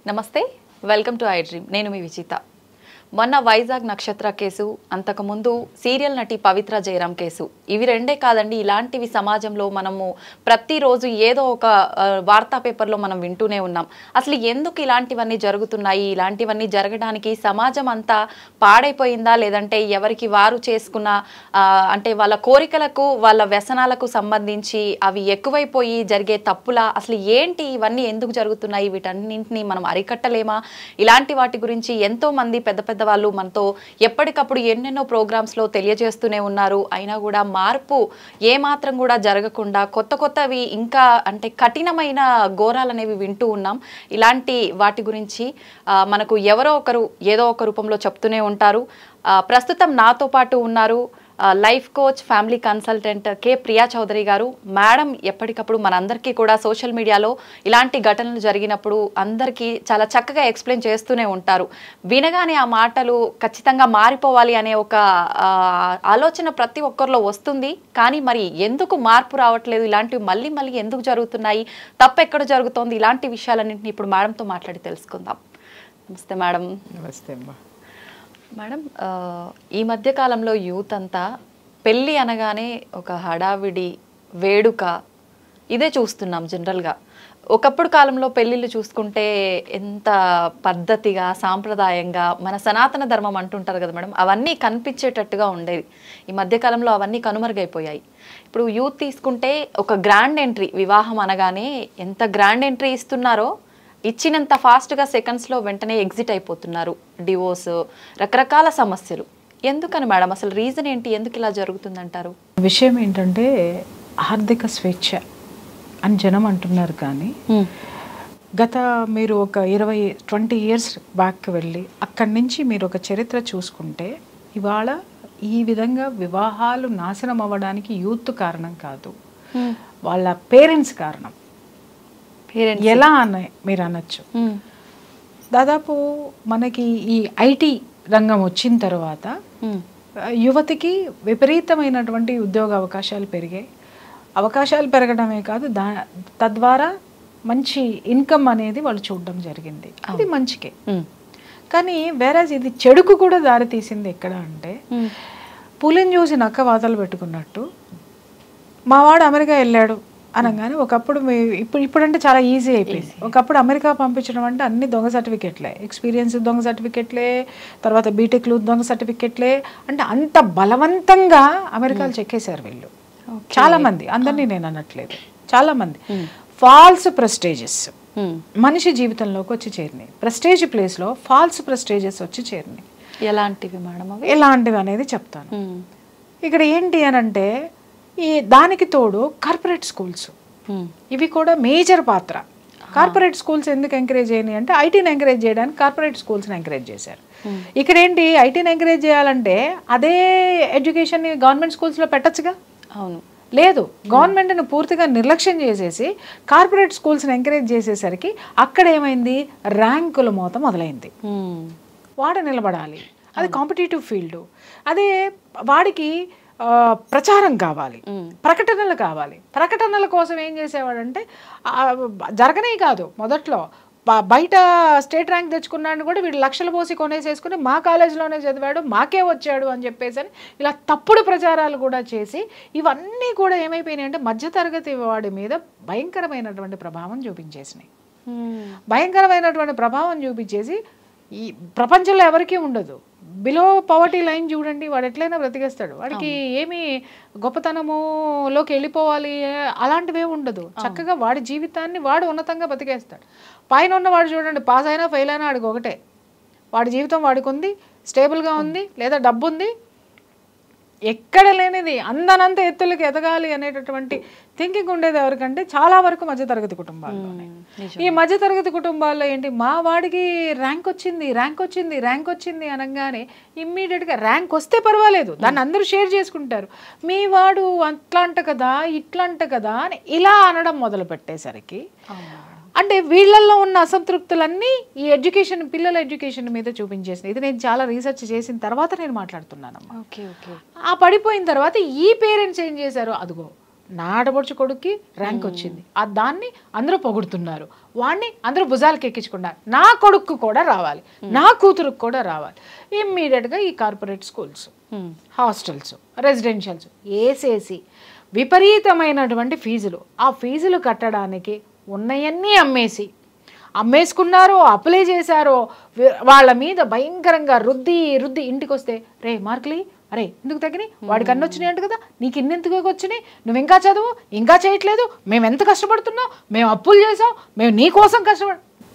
నమస్తే welcome to I dream నేను మీ విజిత మొన్న వైజాగ్ నక్షత్ర కేసు అంతకుముందు సీరియల్ నటి పవిత్ర జయరాం కేసు ఇవి రెండే కాదండి ఇలాంటివి సమాజంలో మనము ప్రతిరోజు ఏదో ఒక వార్తా పేపర్లో మనం వింటూనే ఉన్నాం అసలు ఎందుకు ఇలాంటివన్నీ జరుగుతున్నాయి ఇలాంటివన్నీ జరగడానికి సమాజం అంతా పాడైపోయిందా లేదంటే ఎవరికి వారు చేసుకున్న అంటే వాళ్ళ కోరికలకు వాళ్ళ వ్యసనాలకు సంబంధించి అవి ఎక్కువైపోయి జరిగే తప్పులా అసలు ఏంటి ఇవన్నీ ఎందుకు జరుగుతున్నాయి వీటన్నింటినీ మనం అరికట్టలేమా ఇలాంటి వాటి గురించి ఎంతో మంది పెద్ద వాళ్ళు మనతో ఎప్పటికప్పుడు ఎన్నెన్నో ప్రోగ్రామ్స్ లో తెలియజేస్తూనే ఉన్నారు అయినా కూడా మార్పు ఏ మాత్రం కూడా జరగకుండా కొత్తవి ఇంకా అంటే కఠినమైన ఘోరాలు అనేవి వింటూ ఉన్నాం ఇలాంటి వాటి గురించి మనకు ఎవరో ఒకరు ఏదో ఒక రూపంలో చెప్తూనే ఉంటారు ప్రస్తుతం నాతో పాటు ఉన్నారు లైఫ్ కోచ్ ఫ్యామిలీ కన్సల్టెంట్ కే ప్రియా చౌదరి గారు మేడం ఎప్పటికప్పుడు మనందరికీ కూడా సోషల్ మీడియాలో ఇలాంటి ఘటనలు జరిగినప్పుడు అందరికీ చాలా చక్కగా ఎక్స్ప్లెయిన్ చేస్తూనే ఉంటారు వినగానే ఆ మాటలు ఖచ్చితంగా మారిపోవాలి అనే ఒక ఆలోచన ప్రతి ఒక్కరిలో వస్తుంది కానీ మరి ఎందుకు మార్పు రావట్లేదు ఇలాంటివి మళ్ళీ ఎందుకు జరుగుతున్నాయి తప్పు ఎక్కడ జరుగుతోంది ఇలాంటి విషయాలన్నింటినీ ఇప్పుడు మేడంతో మాట్లాడి తెలుసుకుందాం నమస్తే మేడం నమస్తే అమ్మా మేడం ఈ మధ్య కాలంలో యూత్ అంతా పెళ్ళి అనగానే ఒక హడావిడి వేడుక ఇదే చూస్తున్నాం జనరల్గా ఒకప్పుడు కాలంలో పెళ్ళిళ్ళు చూసుకుంటే ఎంత పద్ధతిగా సాంప్రదాయంగా మన సనాతన ధర్మం అంటుంటారు కదా మేడం అవన్నీ కనిపించేటట్టుగా ఉండేది ఈ మధ్యకాలంలో అవన్నీ కనుమరుగైపోయాయి ఇప్పుడు యూత్ తీసుకుంటే ఒక గ్రాండ్ ఎంట్రీ వివాహం అనగానే ఎంత గ్రాండ్ ఎంట్రీ ఇస్తున్నారో ఇచ్చినంత ఫాస్ట్గా సెకండ్స్లో వెంటనే ఎగ్జిట్ అయిపోతున్నారు డివోర్స్ రకరకాల సమస్యలు ఎందుకని మేడం అసలు రీజన్ ఏంటి ఎందుకు ఇలా జరుగుతుందంటారు విషయం ఏంటంటే ఆర్థిక స్వేచ్ఛ అని జనం అంటున్నారు కానీ గత మీరు ఒక 20 ఇయర్స్ బ్యాక్ వెళ్ళి అక్కడి నుంచి మీరు ఒక చరిత్ర చూసుకుంటే ఇవాళ ఈ విధంగా వివాహాలు నాశనం అవ్వడానికి యూత్ కారణం కాదు వాళ్ళ పేరెంట్స్ కారణం ఎలా అన్న మీరు అనొచ్చు దాదాపు మనకి ఈ ఐటీ రంగం వచ్చిన తర్వాత యువతికి విపరీతమైనటువంటి ఉద్యోగ అవకాశాలు పెరిగాయి అవకాశాలు పెరగడమే కాదు తద్వారా మంచి ఇన్కమ్ అనేది వాళ్ళు చూడడం జరిగింది అది మంచికే కానీ వేరేజ్ ఇది చెడుకు కూడా దారి తీసింది ఎక్కడ అంటే పులిని చూసి నక్క వాతలు పెట్టుకున్నట్టు మావాడు అమెరికా వెళ్ళాడు అనగానే ఒకప్పుడు ఇప్పుడంటే చాలా ఈజీ అయిపోయింది ఒకప్పుడు అమెరికా పంపించడం అంటే అన్ని దొంగ సర్టిఫికెట్లే ఎక్స్పీరియన్స్ దొంగ సర్టిఫికెట్లే తర్వాత బీటెక్లు దొంగ సర్టిఫికెట్లే అంటే అంత బలవంతంగా అమెరికాలు చెక్కేశారు వీళ్ళు చాలా మంది అందరినీ నేను అనట్లేదు చాలా మంది ఫాల్స్ ప్రెస్టేజెస్ మనిషి జీవితంలోకి వచ్చి చేరినాయి ప్రెస్టేజ్ ప్లేస్లో ఫాల్స్ ప్రెస్టేజెస్ వచ్చి చేరినాయి ఎలాంటివి మేడం ఎలాంటివి అనేది చెప్తాను ఇక్కడ ఏంటి అని అంటే ఈ దానికి తోడు కార్పొరేట్ స్కూల్స్ ఇవి కూడా మేజర్ పాత్ర కార్పొరేట్ స్కూల్స్ ఎందుకు ఎంకరేజ్ చేయని అంటే ఐటీని ఎంకరేజ్ చేయడానికి కార్పొరేట్ స్కూల్స్ని ఎంకరేజ్ చేశారు ఇక్కడ ఏంటి ఐటీని ఎంకరేజ్ చేయాలంటే అదే ఎడ్యుకేషన్ గవర్నమెంట్ స్కూల్స్లో పెట్టచ్చుగా అవును లేదు గవర్నమెంట్ని పూర్తిగా నిర్లక్ష్యం చేసేసి కార్పొరేట్ స్కూల్స్ని ఎంకరేజ్ చేసేసరికి అక్కడ ఏమైంది ర్యాంకుల మోత మొదలైంది వాడు నిలబడాలి అది కాంపిటేటివ్ ఫీల్డ్ అదే వాడికి ప్రచారం కావాలి ప్రకటనలు కావాలి ప్రకటనల కోసం ఏం చేసేవాడంటే జరగనే కాదు మొదట్లో బయట స్టేట్ ర్యాంక్ తెచ్చుకున్నాడు కూడా వీడు లక్షలు పోసి కొనేసేసుకుని మా కాలేజీలోనే చదివాడు మాకే వచ్చాడు అని చెప్పేసి ఇలా తప్పుడు ప్రచారాలు కూడా చేసి ఇవన్నీ కూడా ఏమైపోయినాయి అంటే మధ్యతరగతి వాడి మీద భయంకరమైనటువంటి ప్రభావం చూపించేసినాయి భయంకరమైనటువంటి ప్రభావం చూపించేసి ఈ ప్రపంచంలో ఎవరికీ ఉండదు బిలో పవర్టీ లైన్ చూడండి వాడు ఎట్లయినా బ్రతికేస్తాడు వాడికి ఏమి గొప్పతనములోకి వెళ్ళిపోవాలి అలాంటివే ఉండదు చక్కగా వాడి జీవితాన్ని వాడు ఉన్నతంగా బ్రతికేస్తాడు పైన ఉన్నవాడు చూడండి పాస్ అయినా ఫెయిల్ అయినా వాడికి ఒకటే వాడి జీవితం వాడికి ఉంది స్టేబుల్గా ఉంది లేదా డబ్బు ఉంది ఎక్కడ లేనిది అందనంత ఎత్తులకి ఎదగాలి అనేటటువంటి థింకింగ్ ఉండేది ఎవరికంటే చాలా వరకు మధ్యతరగతి కుటుంబాల్లోనే ఈ మధ్యతరగతి కుటుంబాల్లో ఏంటి మా వాడికి ర్యాంక్ వచ్చింది అనగానే ఇమ్మీడియట్గా ర్యాంక్ వస్తే పర్వాలేదు దాన్ని అందరూ షేర్ చేసుకుంటారు మీ వాడు అట్లా అంట కదా ఇట్లా అంట కదా అని ఇలా అనడం మొదలు పెట్టేసరికి అంటే వీళ్ళల్లో ఉన్న అసంతృప్తులన్నీ ఈ ఎడ్యుకేషన్ పిల్లల ఎడ్యుకేషన్ మీద చూపించేసింది ఇది నేను చాలా రీసెర్చ్ చేసిన తర్వాత నేను మాట్లాడుతున్నానమ్మా ఆ పడిపోయిన తర్వాత ఈ పేరెంట్స్ ఏం చేశారు అదిగో నా ఆడపడుచు కొడుక్కి ర్యాంక్ వచ్చింది, దాన్ని అందరూ పొగుడుతున్నారు, వాడిని అందరూ భుజాలకు ఎక్కించుకున్నారు, నా కొడుకు కూడా రావాలి, నా కూతురుకు కూడా రావాలి. ఇమ్మీడియట్గా ఈ కార్పొరేట్ స్కూల్స్, హాస్టల్స్, రెసిడెన్షియల్స్ వేసేసి విపరీతమైనటువంటి ఫీజులు, ఆ ఫీజులు కట్టడానికి ఉన్నవన్నీ అమ్మేసుకున్నారో అప్లై చేశారో వాళ్ళ మీద భయంకరంగా రుద్ది ఇంటికి వస్తే రే మార్కులు అరే ఎందుకు తగ్గినాయి, వాడికి అన్నీ వచ్చినాయి అంట కదా, నీకు ఇన్నెందుకు వచ్చినాయి, నువ్వు ఇంకా చదువు, ఇంకా చేయట్లేదు, మేము ఎంత కష్టపడుతున్నావు, మేము అప్పులు చేసాం, మేము నీ కోసం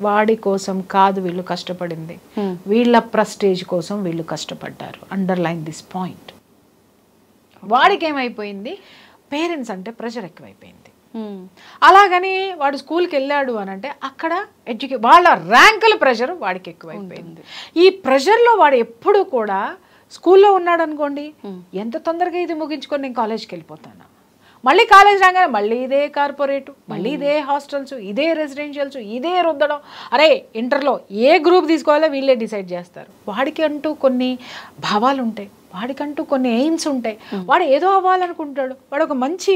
వాడి కోసం కాదు వీళ్ళు కష్టపడింది, వీళ్ళ ప్రెస్టేజ్ కోసం వీళ్ళు కష్టపడ్డారు. Underline this point. వాడికి ఏమైపోయింది, పేరెంట్స్ అంటే ప్రెషర్ ఎక్కువైపోయింది. అలాగని వాడు స్కూల్కి వెళ్ళాడు అని అంటే అక్కడ వాళ్ళ ర్యాంకుల ప్రెషర్ వాడికి ఎక్కువైపోయింది. ఈ ప్రెషర్లో వాడు ఎప్పుడు కూడా స్కూల్లో ఉన్నాడు అనుకోండి, ఎంత తొందరగా ఇది ముగించుకొని నేను కాలేజ్కి వెళ్ళిపోతాను, మళ్ళీ కాలేజ్ రాగానే మళ్ళీ ఇదే కార్పొరేటు, మళ్ళీ ఇదే హాస్టల్స్, ఇదే రెసిడెన్షియల్స్, ఇదే రుద్దడం. అరే ఇంటర్లో ఏ గ్రూప్ తీసుకోవాలో వీళ్ళే డిసైడ్ చేస్తారు. వాడికి అంటూ కొన్ని భావాలు ఉంటాయి, వాడికంటూ కొన్ని ఎయిమ్స్ ఉంటాయి. వాడు ఏదో అవ్వాలనుకుంటాడు, వాడు ఒక మంచి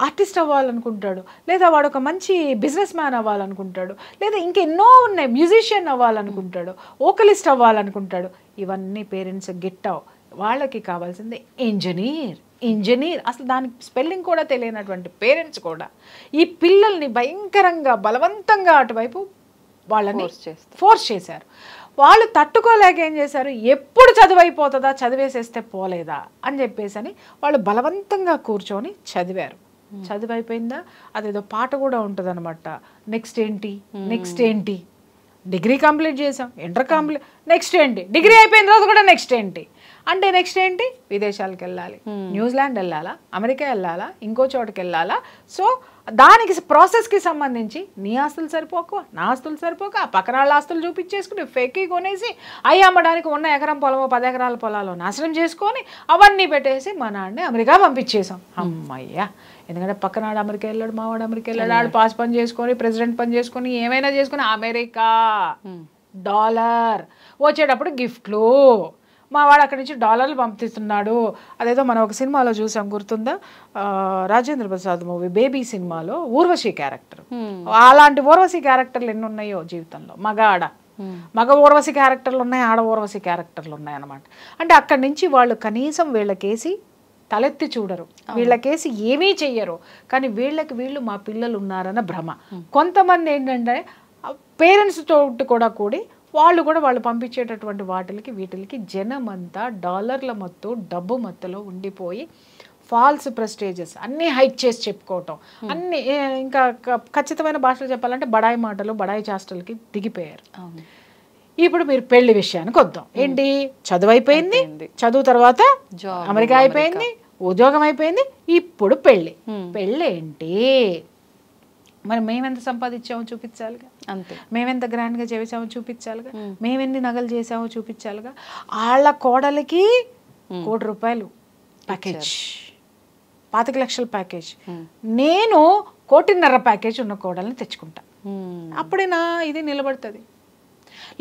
ఆర్టిస్ట్ అవ్వాలనుకుంటాడు, లేదా వాడు ఒక మంచి బిజినెస్ మ్యాన్ అవ్వాలనుకుంటాడు, లేదా ఇంకెన్నో ఉన్నాయి, మ్యూజిషియన్ అవ్వాలనుకుంటాడు, వోకలిస్ట్ అవ్వాలనుకుంటాడు. ఇవన్నీ పేరెంట్స్ గిట్టావు. వాళ్ళకి కావాల్సింది ఇంజనీర్. అసలు దానికి స్పెల్లింగ్ కూడా తెలియనటువంటి పేరెంట్స్ కూడా ఈ పిల్లల్ని భయంకరంగా బలవంతంగా అటువైపు వాళ్ళని ఫోర్స్ చేశారు. వాళ్ళు తట్టుకోలేక ఏం చేశారు, ఎప్పుడు చదువైపోతుందా, చదివేసేస్తే పోలేదా అని చెప్పేసి వాళ్ళు బలవంతంగా కూర్చొని చదివారు. చదువైపోయిందా, అదేదో పాట కూడా ఉంటుంది అనమాట, నెక్స్ట్ ఏంటి, డిగ్రీ కంప్లీట్ చేసాం, ఇంటర్ కంప్లీట్, నెక్స్ట్ ఏంటి, డిగ్రీ అయిపోయిన తర్వాత కూడా నెక్స్ట్ ఏంటి అంటే నెక్స్ట్ ఏంటి, విదేశాలకు వెళ్ళాలి, న్యూజిలాండ్ వెళ్ళాలా, అమెరికా వెళ్ళాలా, ఇంకో చోటుకి వెళ్ళాలా. సో దానికి ప్రాసెస్కి సంబంధించి నీ ఆస్తులు సరిపోక, నా ఆస్తులు సరిపోక, ఆ పక్కన వాళ్ళ ఆస్తులు చూపించేసుకుని ఫేక్ కొనేసి అవి అమ్మడానికి ఉన్న ఎకరం పొలమో 10 ఎకరాల పొలాలు నాశనం చేసుకొని అవన్నీ పెట్టేసి మా నాన్నని అమెరికా పంపించేసాం. అమ్మయ్యా, ఎందుకంటే పక్కనాడు అమెరికా వెళ్ళాడు, మావాడు అమెరికా వెళ్ళాడు, ఆడు పాస్ పని చేసుకొని, ప్రెసిడెంట్ పని చేసుకొని, ఏమైనా చేసుకుని అమెరికా డాలర్, వచ్చేటప్పుడు గిఫ్ట్లు, మా వాడు అక్కడి నుంచి డాలర్లు పంపిస్తున్నాడు. అదేదో మనం ఒక సినిమాలో చూసాం, గుర్తుందా, రాజేంద్ర ప్రసాద్ మూవీ బేబీ సినిమాలో ఊర్వశి క్యారెక్టర్. అలాంటి ఊర్వశి క్యారెక్టర్లు ఎన్ని ఉన్నాయో జీవితంలో, మగ ఊర్వశి క్యారెక్టర్లు ఉన్నాయి, ఆడ ఊర్వశి క్యారెక్టర్లు ఉన్నాయి అన్నమాట. అంటే అక్కడి నుంచి వాళ్ళు కనీసం వీళ్ళకేసి తలెత్తి చూడరు, వీళ్ళకేసి ఏమీ చెయ్యరు, కానీ వీళ్ళు మా పిల్లలు ఉన్నారన్న భ్రమ. కొంతమంది ఏంటంటే పేరెంట్స్ తోటి కూడా కూడి వాళ్ళు పంపించేటటువంటి వీటికి జనమంతా డాలర్ల మత్తు, డబ్బు మత్తులో ఉండిపోయి ఫాల్స్ ప్రెస్టేజెస్ అన్నీ హైక్ చేసి చెప్పుకోవటం, అన్ని ఇంకా ఖచ్చితమైన భాషలో చెప్పాలంటే బడాయి మాటలు, బడాయి చేష్టలకి దిగిపోయారు. ఇప్పుడు మీరు పెళ్లి విషయానికి వద్దాం. ఏంటి, చదువు అయిపోయింది, చదువు తర్వాత అమెరికా అయిపోయింది, ఉద్యోగం అయిపోయింది, ఇప్పుడు పెళ్ళేంటి, మరి మేమెంత సంపాదించామో చూపించాలిగా, అంతే, మేమెంత గ్రాండ్గా చేసామో చూపించాలిగా, మేమెన్ని నగలు చేసామో చూపించాలిగా. వాళ్ళ కోడలికి ₹1 కోటి ప్యాకేజ్, 25 లక్షల ప్యాకేజ్, నేను 1.5 కోటి ప్యాకేజ్ ఉన్న కోడల్ని తెచ్చుకుంటా, అప్పుడే నా ఇది నిలబడుతుంది.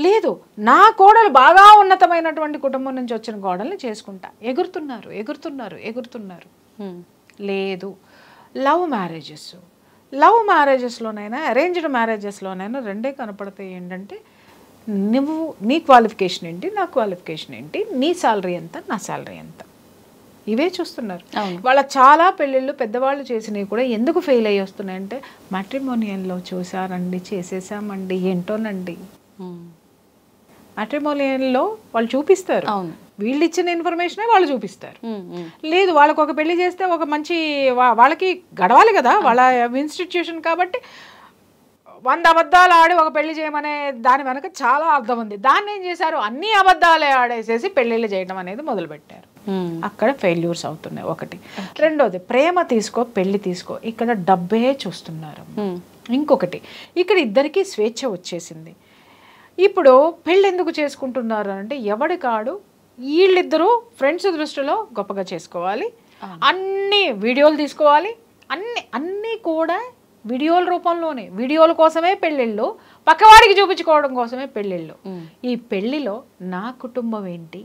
లేదు, నా కోడలు బాగా ఉన్నతమైనటువంటి కుటుంబం నుంచి వచ్చిన కోడల్ని చేసుకుంటా. ఎగురుతున్నారు. లేదు, లవ్ మ్యారేజెస్లోనైనా అరేంజ్డ్ మ్యారేజెస్లోనైనా రెండే కనపడతాయి. ఏంటంటే నీ క్వాలిఫికేషన్ ఏంటి, నా క్వాలిఫికేషన్ ఏంటి, నీ శాలరీ ఎంత, నా శాలరీ ఎంత, ఇవే చూస్తున్నారు. వాళ్ళ చాలా పెళ్ళిళ్ళు పెద్దవాళ్ళు చేసినవి కూడా ఎందుకు ఫెయిల్ అయ్యి వస్తున్నాయంటే మ్యాట్రిమోనియల్లో చూసారండి, చేసేసామండి, ఏంటోనండి. మ్యాట్రిమోనియల్లో వాళ్ళు చూపిస్తారు, వీళ్ళు ఇచ్చిన ఇన్ఫర్మేషనే వాళ్ళు చూపిస్తారు. లేదు, వాళ్ళకు ఒక పెళ్లి చేస్తే ఒక మంచి వాళ్ళకి గడవాలి కదా, వాళ్ళ ఇన్స్టిట్యూషన్ కాబట్టి 100 అబద్ధాలు ఆడి ఒక పెళ్లి చేయమనే దాని వెనక చాలా అర్థం ఉంది. దాన్ని ఏం చేశారు, అన్ని అబద్ధాలే ఆడేసేసి పెళ్ళిళ్ళు చేయడం అనేది మొదలుపెట్టారు. అక్కడ ఫెయిల్యూర్స్ అవుతున్నాయి. ఒకటి. రెండోది, ప్రేమ తీసుకో, పెళ్లి తీసుకో, ఇక్కడ డబ్బే చూస్తున్నారు. ఇంకొకటి, ఇక్కడ ఇద్దరికి స్వేచ్ఛ వచ్చేసింది. ఇప్పుడు పెళ్ళి ఎందుకు చేసుకుంటున్నారు అంటే ఎవడికాడు వీళ్ళిద్దరూ ఫ్రెండ్స్ దృష్టిలో గొప్పగా చేసుకోవాలి, అన్ని వీడియోలు తీసుకోవాలి, అన్నీ కూడా వీడియోల రూపంలోనే, వీడియోల కోసమే పెళ్ళిళ్ళు, పక్కవాడికి చూపించుకోవడం కోసమే పెళ్ళిళ్ళు. ఈ పెళ్ళిలో నా కుటుంబం ఏంటి,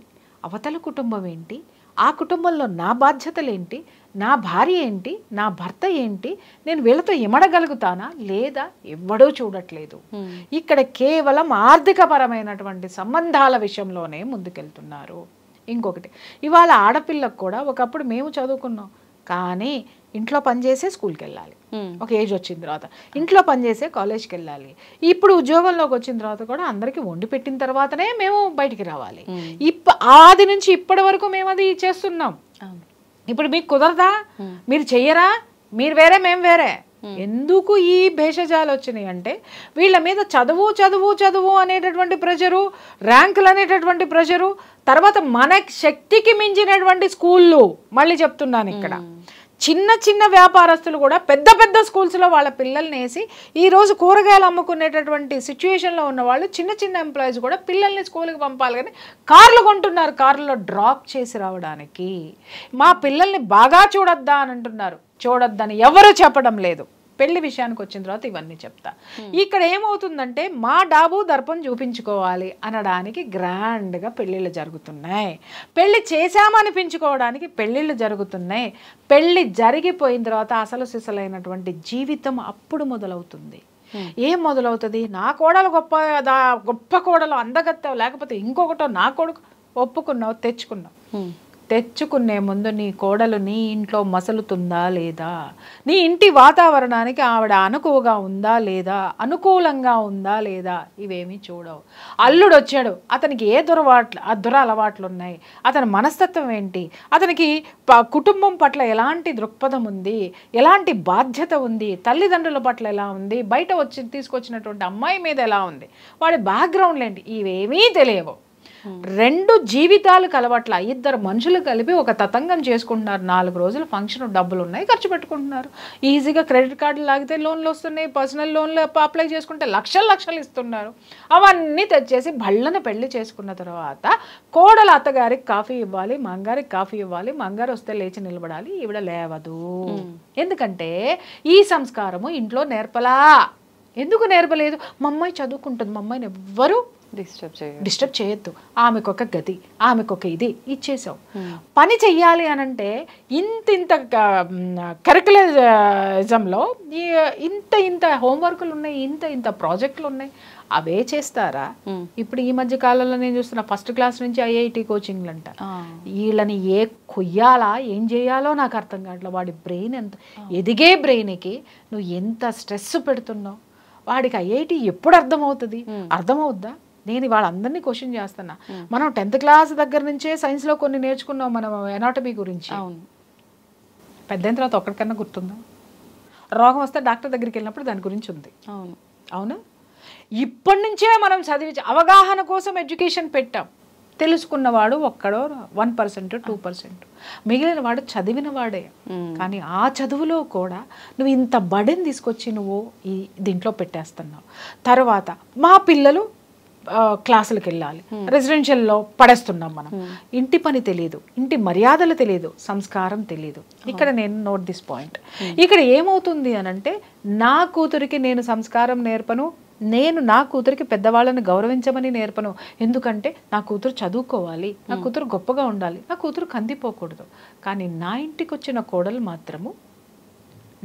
అవతల కుటుంబం ఏంటి, ఆ కుటుంబంలో నా బాధ్యతలు ఏంటి, నా భార్య ఏంటి, నా భర్త ఏంటి, నేను వీళ్ళతో ఇమడగలుగుతానా లేదా ఎవ్వడూ చూడట్లేదు. ఇక్కడ కేవలం ఆర్థికపరమైనటువంటి సంబంధాల విషయంలోనే ముందుకెళ్తున్నారు. ఇంకొకటి, ఇవాళ ఆడపిల్లకు కూడా ఒకప్పుడు మేము చదువుకున్నాం, కానీ ఇంట్లో పనిచేసే స్కూల్కి వెళ్ళాలి, ఒక ఏజ్ వచ్చిన తర్వాత ఇంట్లో పనిచేసే కాలేజ్కి వెళ్ళాలి. ఇప్పుడు ఉద్యోగంలోకి వచ్చిన తర్వాత కూడా అందరికీ వండి పెట్టిన తర్వాతనే మేము బయటికి రావాలి. ఆది నుంచి ఇప్పటి వరకు మేము అది చేస్తున్నాం. ఇప్పుడు మీకు కుదరదా, మీరు చెయ్యరా, మీరు వేరే మేము వేరే. ఎందుకు ఈ భేషజాలు వచ్చినాయి అంటే వీళ్ళ మీద చదువు చదువు చదువు అనేటటువంటి ప్రెషరు, ర్యాంకులు అనేటటువంటి ప్రెషరు, తర్వాత మన శక్తికి మించినటువంటి స్కూళ్ళు. మళ్ళీ చెప్తున్నాను, ఇక్కడ చిన్న చిన్న వ్యాపారస్తులు కూడా పెద్ద పెద్ద స్కూల్స్లో వాళ్ళ పిల్లల్ని వేసి ఈరోజు కూరగాయలు అమ్ముకునేటటువంటి సిచ్యువేషన్లో ఉన్న వాళ్ళు, చిన్న చిన్న ఎంప్లాయీస్ కూడా పిల్లల్ని స్కూల్కి పంపాలి కానీ కార్లు కొంటున్నారు, కార్లలో డ్రాప్ చేసి రావడానికి. మా పిల్లల్ని బాగా చూడొద్దా అని అంటున్నారు, చూడొద్దని ఎవరు చెప్పడం లేదు. పెళ్లి విషయానికి వచ్చిన తర్వాత ఇవన్నీ చెప్తా. ఇక్కడ ఏమవుతుందంటే మా డాబు దర్పం చూపించుకోవాలి అనడానికి గ్రాండ్గా పెళ్ళిళ్ళు జరుగుతున్నాయి, పెళ్లి చేశామనిపించుకోవడానికి పెళ్ళిళ్ళు జరుగుతున్నాయి. పెళ్లి జరిగిపోయిన తర్వాత అసలు సిసలైనటువంటి జీవితం అప్పుడు మొదలవుతుంది. ఏం మొదలవుతుంది, నా కోడలు గొప్ప కోడలు అందగత్తావు, లేకపోతే ఇంకొకటో నా కొడుకు ఒప్పుకున్నావు, తెచ్చుకునే ముందు నీ కోడలు నీ ఇంట్లో మసలుతుందా లేదా, నీ ఇంటి వాతావరణానికి ఆవిడ అనుకువగా ఉందా లేదా, అనుకూలంగా ఉందా లేదా, ఇవేమీ చూడవు. అల్లుడు వచ్చాడు, అతనికి ఏ దురలవాట్లు ఉన్నాయి, అతని మనస్తత్వం ఏంటి, అతనికి కుటుంబం పట్ల ఎలాంటి దృక్పథం ఉంది, ఎలాంటి బాధ్యత ఉంది, తల్లిదండ్రుల పట్ల ఎలా ఉంది, బయట తీసుకొచ్చినటువంటి అమ్మాయి మీద ఎలా ఉంది, వాడి బ్యాక్గ్రౌండ్ ఏంటి, ఇవేమీ తెలియవు. రెండు జీవితాలు కలవట్ల, ఇద్దరు మనుషులు కలిపి ఒక తతంగం చేసుకుంటున్నారు. 4 రోజులు ఫంక్షన్, డబ్బులు ఉన్నాయి, ఖర్చు పెట్టుకుంటున్నారు. ఈజీగా క్రెడిట్ కార్డులు లాగితే లోన్లు వస్తున్నాయి, పర్సనల్ లోన్లు అప్లై చేసుకుంటే లక్షలు ఇస్తున్నారు. అవన్నీ తెచ్చేసి భళ్ళను పెళ్లి చేసుకున్న తర్వాత కోడలు అత్తగారికి కాఫీ ఇవ్వాలి, మంగారికి కాఫీ ఇవ్వాలి, మంగారు వస్తే లేచి నిలబడాలి, ఈవిడ లేవదు. ఎందుకంటే ఈ సంస్కారము ఇంట్లో నేర్పలా. ఎందుకు నేర్పలేదు, మా అమ్మాయి చదువుకుంటుంది, మా అమ్మాయిని ఎవ్వరూ డిస్టర్బ్ చేయొద్దు, ఆమెకొక గది, ఆమెకొక ఇది ఇచ్చేసావు. పని చెయ్యాలి అనంటే ఇంత కరికులరిజంలో ఇంత హోంవర్క్లు ఉన్నాయి, ఇంత ప్రాజెక్టులు ఉన్నాయి, అవే చేస్తారా? ఇప్పుడు ఈ మధ్య కాలంలో నేను చూస్తున్నా, ఫస్ట్ క్లాస్ నుంచి ఐఐటి కోచింగ్లు అంట. వీళ్ళని కొయ్యాలా, ఏం చేయాలో నాకు అర్థం కావట్లేదు. వాడి బ్రెయిన్ ఎంత ఎదిగే బ్రెయిన్కి నువ్వు ఎంత స్ట్రెస్ పెడుతున్నావు. వాడికి ఐఐటి ఎప్పుడు అర్థమవుద్దా? నేను వాళ్ళందరినీ క్వశ్చన్ చేస్తున్నా. మనం 10th క్లాస్ దగ్గర నుంచే సైన్స్లో కొన్ని నేర్చుకున్నాం, మనం ఎనాటమీ గురించి. పెద్దయిన తర్వాత ఒక్కడికన్నా గుర్తుందా? రోగం వస్తే డాక్టర్ దగ్గరికి వెళ్ళినప్పుడు దాని గురించి ఉంది. అవునా? ఇప్పటి నుంచే మనం చదివి అవగాహన కోసం ఎడ్యుకేషన్ పెట్టాం. తెలుసుకున్నవాడు ఒక్కడో 1%, 2%, మిగిలిన వాడు చదివిన వాడే. కానీ ఆ చదువులో కూడా నువ్వు ఇంత బడెన్ తీసుకొచ్చి నువ్వు దీంట్లో పెట్టేస్తున్నావు. తర్వాత మా పిల్లలు క్లాసులకు వెళ్ళాలి, రెసిడెన్షియల్లో పడేస్తున్నాం మనం. ఇంటి పని తెలియదు, ఇంటి మర్యాదలు తెలియదు, సంస్కారం తెలియదు. ఇక్కడ నేను నోట్ దిస్ పాయింట్. ఇక్కడ ఏమవుతుంది అనంటే నా కూతురికి నేను సంస్కారం నేర్పను, నేను నా కూతురికి పెద్దవాళ్ళని గౌరవించమని నేర్పను. ఎందుకంటే నా కూతురు చదువుకోవాలి, నా కూతురు గొప్పగా ఉండాలి, నా కూతురు కందిపోకూడదు. కానీ నా ఇంటికి వచ్చిన కోడలు మాత్రము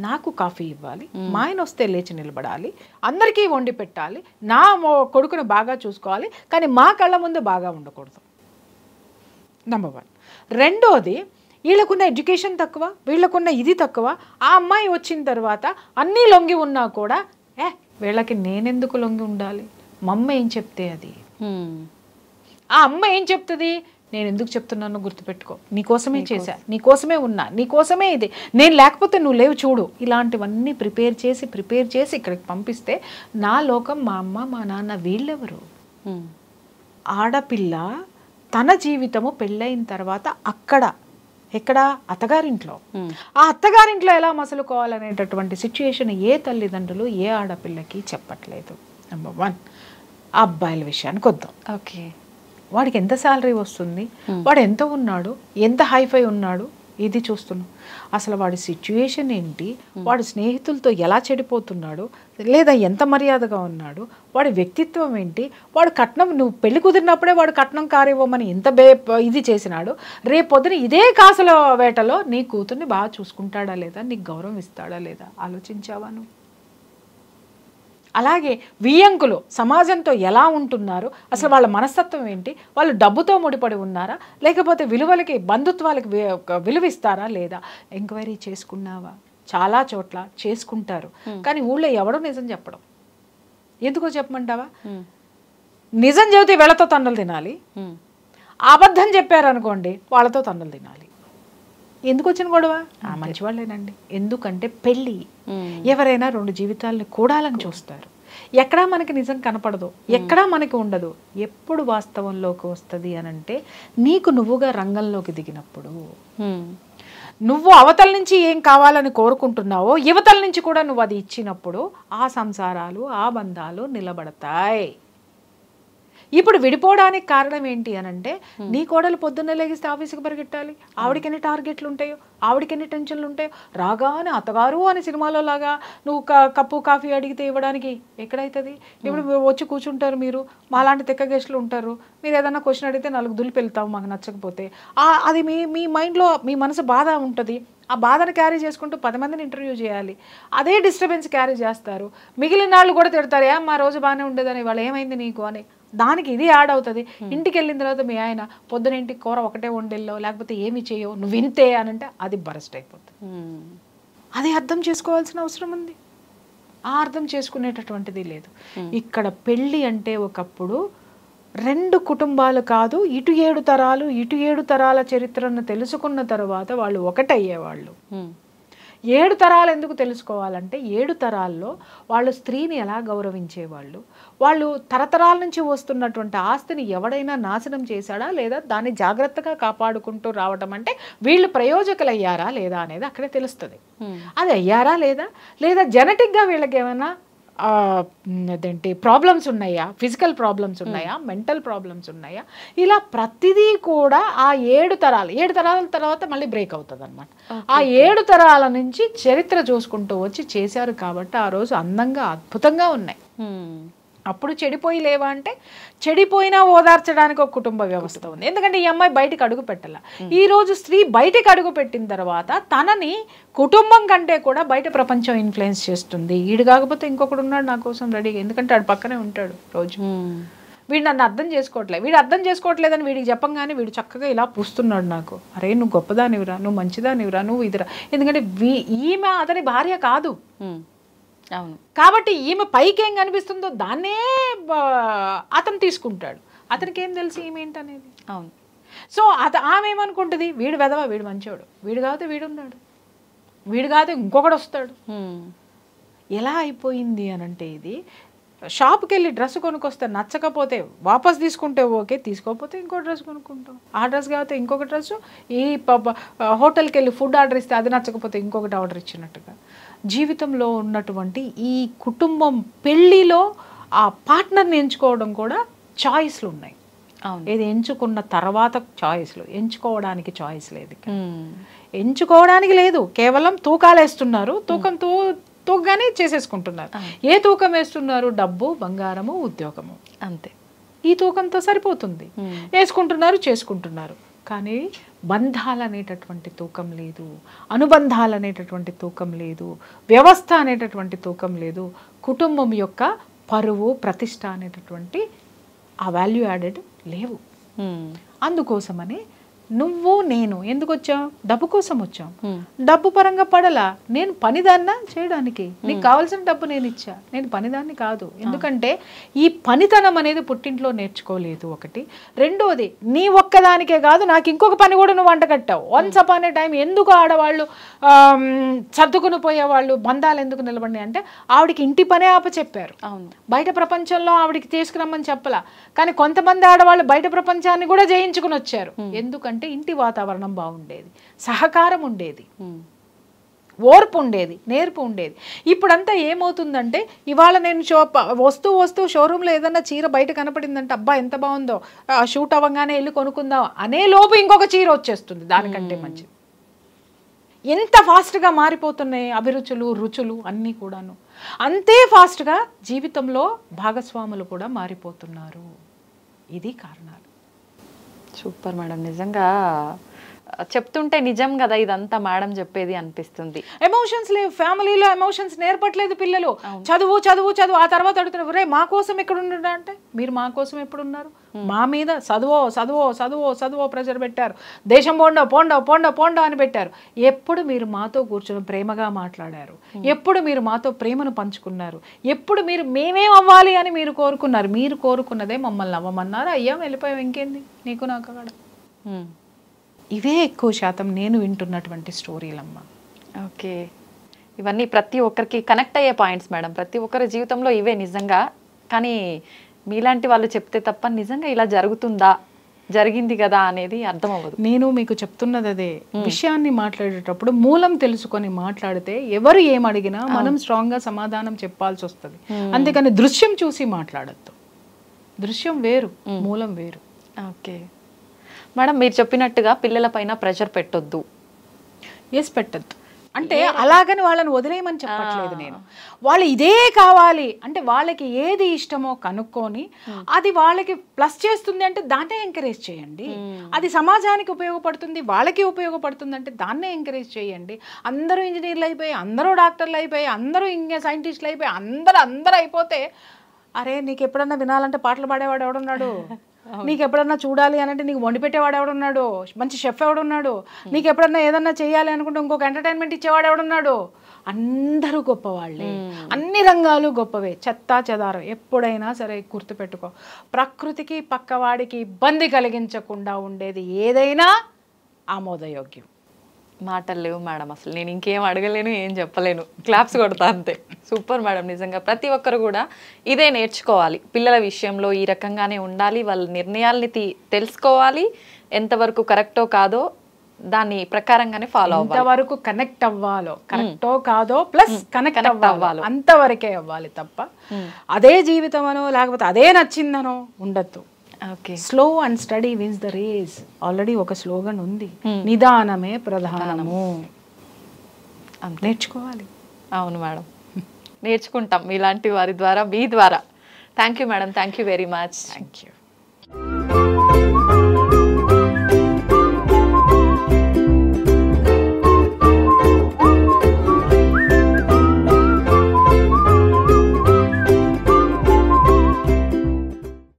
నాకు కాఫీ ఇవ్వాలి, మా ఆయన వస్తే లేచి నిలబడాలి, అందరికీ వండి పెట్టాలి, నా కొడుకును బాగా చూసుకోవాలి, కానీ మా కళ్ళ ముందు బాగా ఉండకూడదు. నంబర్ 1. రెండోది, వీళ్ళకున్న ఎడ్యుకేషన్ తక్కువ, వీళ్ళకున్న ఇది తక్కువ. ఆ అమ్మాయి వచ్చిన తర్వాత అన్నీ లొంగి ఉన్నా కూడా వీళ్ళకి నేనెందుకు లొంగి ఉండాలి, మా అమ్మ ఏం చెప్తే అది. ఆ అమ్మ ఏం చెప్తుంది, నేను ఎందుకు చెప్తున్నానో గుర్తుపెట్టుకో, నీకోసమే చేశా, నీకోసమే ఉన్నా, నీకోసమే ఇది, నేను లేకపోతే నువ్వు లేవు చూడు. ఇలాంటివన్నీ ప్రిపేర్ చేసి ఇక్కడికి పంపిస్తే నా లోకం మా అమ్మ మా నాన్న వీళ్ళెవరు? ఆడపిల్ల తన జీవితము పెళ్ళైన తర్వాత ఎక్కడ అత్తగారింట్లో, ఆ అత్తగారింట్లో ఎలా మసలుకోవాలనేటటువంటి సిచ్యుయేషన్ ఏ తల్లిదండ్రులు ఏ ఆడపిల్లకి చెప్పట్లేదు. నెంబర్ 1. ఆ అబ్బాయిల విషయానికి వద్దాం. ఓకే, వాడికి ఎంత శాలరీ వస్తుంది, వాడు ఎంత ఉన్నాడు, ఎంత హైఫై ఉన్నాడు, ఇది చూస్తున్నాం. అసలు వాడి సిచ్యుయేషన్ ఏంటి, వాడి స్నేహితులతో ఎలా చెడిపోతున్నాడు, లేదా ఎంత మర్యాదగా ఉన్నాడు, వాడి వ్యక్తిత్వం ఏంటి, వాడు కట్నం, నువ్వు పెళ్లి కుదిరినప్పుడే వాడు కట్నం కారివ్వమని ఇంత ఇది చేసినాడు, రేపొద్దున ఇదే కాసుల వేటలో నీ కూతుర్ని బాగా చూసుకుంటాడా లేదా, నీకు గౌరవం ఇస్తాడా లేదా ఆలోచించావా నువ్వు? అలాగే వియ్యంకులు సమాజంతో ఎలా ఉంటున్నారు, అసలు వాళ్ళ మనస్తత్వం ఏంటి, వాళ్ళు డబ్బుతో ముడిపడి ఉన్నారా, లేకపోతే విలువలకి బంధుత్వాలకి విలువిస్తారా లేదా, ఎంక్వైరీ చేసుకున్నావా? చాలా చోట్ల చేసుకుంటారు, కానీ ఊళ్ళో ఎవడో నిజం చెప్పడం. ఎందుకో చెప్పమంటావా? నిజం చెబితే వీళ్ళతో తన్నులు తినాలి, అబద్ధం చెప్పారనుకోండి వాళ్ళతో తన్నులు తినాలి. ఎందుకు వచ్చిన గొడవ? మంచి వాళ్ళేనండి. ఎందుకంటే పెళ్ళి, ఎవరైనా 2 జీవితాలని కూడాలని చూస్తారు. ఎక్కడా మనకి నిజం కనపడదు, ఎక్కడా మనకి ఉండదు. ఎప్పుడు వాస్తవంలోకి వస్తుంది అనంటే నీకు నువ్వుగా రంగంలోకి దిగినప్పుడు, నువ్వు అవతల నుంచి ఏం కావాలని కోరుకుంటున్నావో యువతల నుంచి కూడా నువ్వు అది ఇచ్చినప్పుడు ఆ సంసారాలు, ఆ బంధాలు నిలబడతాయి. ఇప్పుడు విడిపోవడానికి కారణం ఏంటి అనంటే నీ కోడలు పొద్దున్నే లేగిస్తే ఆఫీస్కి పరిగెట్టాలి, ఆవిడకి ఎన్ని టార్గెట్లు ఉంటాయో, ఆవిడకి ఎన్ని టెన్షన్లు ఉంటాయో, రాగానే అత్తగారు అని సినిమాలో లాగా నువ్వు కప్పు కాఫీ అడిగితే ఇవ్వడానికి ఎక్కడైతుంది? ఇప్పుడు వచ్చి కూర్చుంటారు మీరు, మాలాంటి తెక్క గెస్టులు ఉంటారు, మీరు ఏదన్నా క్వశ్చన్ అడిగితే 4 దులిపి వెళ్తావు మాకు నచ్చకపోతే. అది మీ మైండ్లో మీ మనసు బాధ ఉంటుంది. ఆ బాధను క్యారీ చేసుకుంటూ 10 మందిని ఇంటర్వ్యూ చేయాలి, అదే డిస్టర్బెన్స్ క్యారీ చేస్తారు. మిగిలిన వాళ్ళు కూడా తిడతారు, మా రోజు బాగానే ఉండేదని, వాళ్ళు ఏమైంది నీకు అని. దానికి ఇది యాడ్ అవుతుంది. ఇంటికి వెళ్ళిన తర్వాత మీ ఆయన పొద్దున ఇంటికి కూర ఒకటే వండెళ్ళో, లేకపోతే ఏమి చేయో, నువ్వు వింతే అని అంటే అది బరస్ట్ అయిపోతుంది. అది అర్థం చేసుకోవాల్సిన అవసరం ఉంది. ఆ అర్థం చేసుకునేటటువంటిది లేదు. ఇక్కడ పెళ్ళి అంటే ఒకప్పుడు 2 కుటుంబాలు కాదు, ఇటు 7 తరాలు, ఇటు 7 తరాల చరిత్రను తెలుసుకున్న తర్వాత వాళ్ళు ఒకటయ్యేవాళ్ళు. 7 తరాలు ఎందుకు తెలుసుకోవాలంటే 7 తరాల్లో వాళ్ళు స్త్రీని ఎలా గౌరవించేవాళ్ళు, వాళ్ళు తరతరాల నుంచి వస్తున్నటువంటి ఆస్తిని ఎవడైనా నాశనం చేశాడా లేదా, దాన్ని జాగ్రత్తగా కాపాడుకుంటూ రావటం అంటే వీళ్ళు ప్రయోజకులయ్యారా లేదా అనేది అక్కడే తెలుస్తుంది. అది అయ్యారా లేదా, లేదా జెనెటిక్గా వీళ్ళకి ఏమైనా అదేంటి ప్రాబ్లమ్స్ ఉన్నాయా, ఫిజికల్ ప్రాబ్లమ్స్ ఉన్నాయా, మెంటల్ ప్రాబ్లమ్స్ ఉన్నాయా, ఇలా ప్రతిదీ కూడా ఆ 7 తరాల తర్వాత మళ్ళీ బ్రేక్ అవుతుంది అనమాట. ఆ 7 తరాల నుంచి చరిత్ర చూసుకుంటూ వచ్చి చేశారు కాబట్టి ఆ రోజు అందంగా అద్భుతంగా ఉన్నాయి. అప్పుడు చెడిపోయి లేవా అంటే చెడిపోయినా ఓదార్చడానికి ఒక కుటుంబ వ్యవస్థ ఉంది. ఎందుకంటే ఈ అమ్మాయి బయటికి అడుగు పెట్టాల. ఈ రోజు స్త్రీ బయటికి అడుగు పెట్టిన తర్వాత తనని కుటుంబం కంటే కూడా బయట ప్రపంచం ఇన్ఫ్లుయెన్స్ చేస్తుంది. వీడు కాకపోతే ఇంకొకడు ఉన్నాడు నా కోసం రెడీగా, ఎందుకంటే ఆడు పక్కనే ఉంటాడు రోజు. వీడు నన్ను అర్థం చేసుకోవట్లేదు, వీడు అర్థం చేసుకోవట్లేదని వీడికి చెప్పంగానే వీడు చక్కగా ఇలా పూస్తున్నాడు నాకు, అరే నువ్వు గొప్పదానివిరా, నువ్వు మంచిదానివిరా, నువ్వు ఇదిరా. ఎందుకంటే ఈమె అతని భార్య కాదు. అవును, కాబట్టి ఈమె పైకి ఏం కనిపిస్తుందో దాన్నే అతను తీసుకుంటాడు. అతనికి ఏం తెలుసు ఈమె ఏంటనేది. అవును. సో ఆమె ఏమనుకుంటుంది, వీడు వెదవా, వీడు మంచోడు, వీడు కాదు వీడున్నాడు, వీడు కాదు ఇంకొకడు వస్తాడు. ఎలా అయిపోయింది అనంటే ఇది షాప్కి వెళ్ళి డ్రెస్ కొనుక్కొస్తే నచ్చకపోతే వాపస్ తీసుకుంటే ఓకే, తీసుకోకపోతే ఇంకో డ్రెస్ కొనుక్కుంటాం. ఆ డ్రెస్ కాకపోతే ఇంకొక డ్రెస్. ఈ హోటల్కి వెళ్ళి ఫుడ్ ఆర్డర్ ఇస్తే అది నచ్చకపోతే ఇంకొకటి ఆర్డర్ ఇచ్చినట్టుగా జీవితంలో ఉన్నటువంటి ఈ కుటుంబం పెళ్ళిలో ఆ పార్ట్నర్ని ఎంచుకోవడం కూడా చాయిస్లు ఉన్నాయి. ఇది ఎంచుకున్న తర్వాత చాయిస్లు, ఎంచుకోవడానికి చాయిస్ లేదు. ఎంచుకోవడానికి లేదు, కేవలం తూకాలు వేస్తున్నారు. తూకగానే చేసేసుకుంటున్నారు. ఏ తూకం వేస్తున్నారు? డబ్బు, బంగారము, ఉద్యోగము, అంతే. ఈ తూకంతో సరిపోతుంది, వేసుకుంటున్నారు, చేసుకుంటున్నారు. కానీ బంధాలు అనేటటువంటి తూకం లేదు, అనుబంధాలు అనేటటువంటి తూకం లేదు, వ్యవస్థ అనేటటువంటి తూకం లేదు, కుటుంబం యొక్క పరువు, ప్రతిష్ట అనేటటువంటి ఆ వాల్యూ యాడెడ్ లేవు. అందుకోసమని నువ్వు నేను ఎందుకు వచ్చాం? డబ్బు కోసం వచ్చాం. డబ్బు పరంగా పడలా, నేను పనిదాన్నా చేయడానికి, నీకు కావాల్సిన డబ్బు నేను ఇచ్చా, నేను పనిదాన్ని కాదు. ఎందుకంటే ఈ పనితనం అనేది పుట్టింట్లో నేర్చుకోలేదు ఒకటి. రెండోది, నీ ఒక్కదానికే కాదు, నాకు ఇంకొక పని కూడా నువ్వు వంటకట్టావు. వన్స్ అపాన్ ఏ టైం ఎందుకు ఆడవాళ్ళు సర్దుకుని పోయేవాళ్ళు బంధాలు ఎందుకు నిలబడినాయి అంటే ఆవిడికి ఇంటి పనే చెప్పారు. బయట ప్రపంచంలో ఆవిడికి తీసుకురమ్మని చెప్పలా. కానీ కొంతమంది ఆడవాళ్ళు బయట ప్రపంచాన్ని కూడా జయించుకుని వచ్చారు. ఎందుకంటే ఇంటి వాతావరణం బాగుండేది, సహకారం ఉండేది, ఓర్పు ఉండేది, నేర్పు ఉండేది. ఇప్పుడంతా ఏమవుతుందంటే ఇవాళ నేను వస్తూ షోరూంలో ఏదన్నా చీర బయట కనపడిందంటే అబ్బా ఎంత బాగుందో, షూట్ అవ్వగానే వెళ్ళి కొనుక్కుందాం అనే లోపు ఇంకొక చీర వచ్చేస్తుంది దానికంటే మంచిది. ఎంత ఫాస్ట్గా మారిపోతున్నాయి అభిరుచులు రుచులు అన్నీ కూడాను. అంతే ఫాస్ట్గా జీవితంలో భాగస్వాములు కూడా మారిపోతున్నారు. ఇది కారణాలు. సూపర్ మేడం, నిజంగా చెప్తుంటే నిజం కదా ఇదంతా మేడం చెప్పేది అనిపిస్తుంది. ఎమోషన్స్ లేవు ఫ్యామిలీలో, ఎమోషన్స్ నేర్పట్లేదు పిల్లలు. చదువు చదువు చదువు, ఆ తర్వాత అడుగుతున్నారు రే మా కోసం ఎక్కడ ఉండడా అంటే మీరు మా కోసం ఎప్పుడున్నారు? మా మీద చదువో చదువో చదువో చదువో ప్రెషర్ పెట్టారు. దేశం పోండో పోండో పోండో పోండో అని పెట్టారు. ఎప్పుడు మీరు మాతో కూర్చొని ప్రేమగా మాట్లాడారు? ఎప్పుడు మీరు మాతో ప్రేమను పంచుకున్నారు? ఎప్పుడు మీరు మేమేం అవ్వాలి అని మీరు కోరుకున్నారు? మీరు కోరుకున్నదే మమ్మల్ని అవ్వమన్నారు, అయ్యాం, వెళ్ళిపోయాం, ఇంకేంది నీకు నాకు అక్కడ. ఇవే ఎక్కువ శాతం నేను వింటున్నటువంటి స్టోరీలమ్మ. ఓకే, ఇవన్నీ ప్రతి ఒక్కరికి కనెక్ట్ అయ్యే పాయింట్స్ మేడం. ప్రతి ఒక్కరి జీవితంలో ఇవే నిజంగా. కానీ మీలాంటి వాళ్ళు చెప్తే తప్ప నిజంగా ఇలా జరుగుతుందా, జరిగింది కదా అనేది అర్థం అవ్వదు. నేను మీకు చెప్తున్నది అదే, విషయాన్ని మాట్లాడేటప్పుడు మూలం తెలుసుకొని మాట్లాడితే ఎవరు ఏమడిగినా మనం స్ట్రాంగ్గా సమాధానం చెప్పాల్సి వస్తుంది. అంతేకాని దృశ్యం చూసి మాట్లాడద్దు. దృశ్యం వేరు, మూలం వేరు. ఓకే మేడం, మీరు చెప్పినట్టుగా పిల్లల పైన ప్రెషర్ పెట్టొద్దు. ఎస్, పెట్టద్దు. అంటే అలాగని వాళ్ళని వదిలేయమని చెప్పట్లేదు నేను. వాళ్ళు ఇదే కావాలి అంటే వాళ్ళకి ఏది ఇష్టమో కనుక్కొని అది వాళ్ళకి ప్లస్ చేస్తుంది అంటే దాన్నే ఎంకరేజ్ చేయండి. అది సమాజానికి ఉపయోగపడుతుంది, వాళ్ళకి ఉపయోగపడుతుంది అంటే దాన్నే ఎంకరేజ్ చేయండి. అందరూ ఇంజనీర్లు అయిపోయి, అందరూ డాక్టర్లు అయిపోయి, అందరూ ఇంకా సైంటిస్టులు అయిపోయి, అందరూ అయిపోతే అరే నీకు ఎప్పుడన్నా వినాలంటే పాటలు పాడేవాడు ఎవడున్నాడు? నీకు ఎప్పుడన్నా చూడాలి అని అంటే నీకు వండి పెట్టేవాడు ఎవడున్నాడు? మంచి షెఫ్ ఎవడున్నాడు? నీకు ఎప్పుడన్నా ఏదన్నా చేయాలి అనుకుంటే ఇంకొక ఎంటర్టైన్మెంట్ ఇచ్చేవాడు ఎవడున్నాడు? అందరూ గొప్పవాళ్ళే, అన్ని రంగాలు గొప్పవే. చెత్తా చెదారం ఎప్పుడైనా సరే గుర్తుపెట్టుకో, ప్రకృతికి పక్కవాడికి ఇబ్బంది కలిగించకుండా ఉండేది ఏదైనా ఆమోదయోగ్యం. మాటలు లేవు మేడం, అసలు నేను ఇంకేం అడగలేను, ఏం చెప్పలేను, క్లాప్స్ కొడతా అంతే. సూపర్ మేడం, నిజంగా ప్రతి ఒక్కరు కూడా ఇదే నేర్చుకోవాలి. పిల్లల విషయంలో ఈ రకంగానే ఉండాలి, వాళ్ళ నిర్ణయాల్ని తెలుసుకోవాలి, ఎంతవరకు కరెక్టో కాదో దాని ప్రకారంగానే ఫాలో అవ్వాలి. ఎంతవరకు కనెక్ట్ అవ్వాలో, కరెక్టో కాదో ప్లస్ కనెక్ట్ అవ్వాలి, అంతవరకే అవ్వాలి తప్ప అదే జీవితం అనో లేకపోతే అదే నచ్చిందనో ఉండద్దు. Okay, slow and steady wins the race. Already ఒక స్లోగన్ ఉంది, నిదానమే ప్రధానము. నేర్చుకోవాలి. అవును మేడం, నేర్చుకుంటాం మీలాంటి వారి ద్వారా, మీ ద్వారా. Thank you madam, thank you very much. Thank you.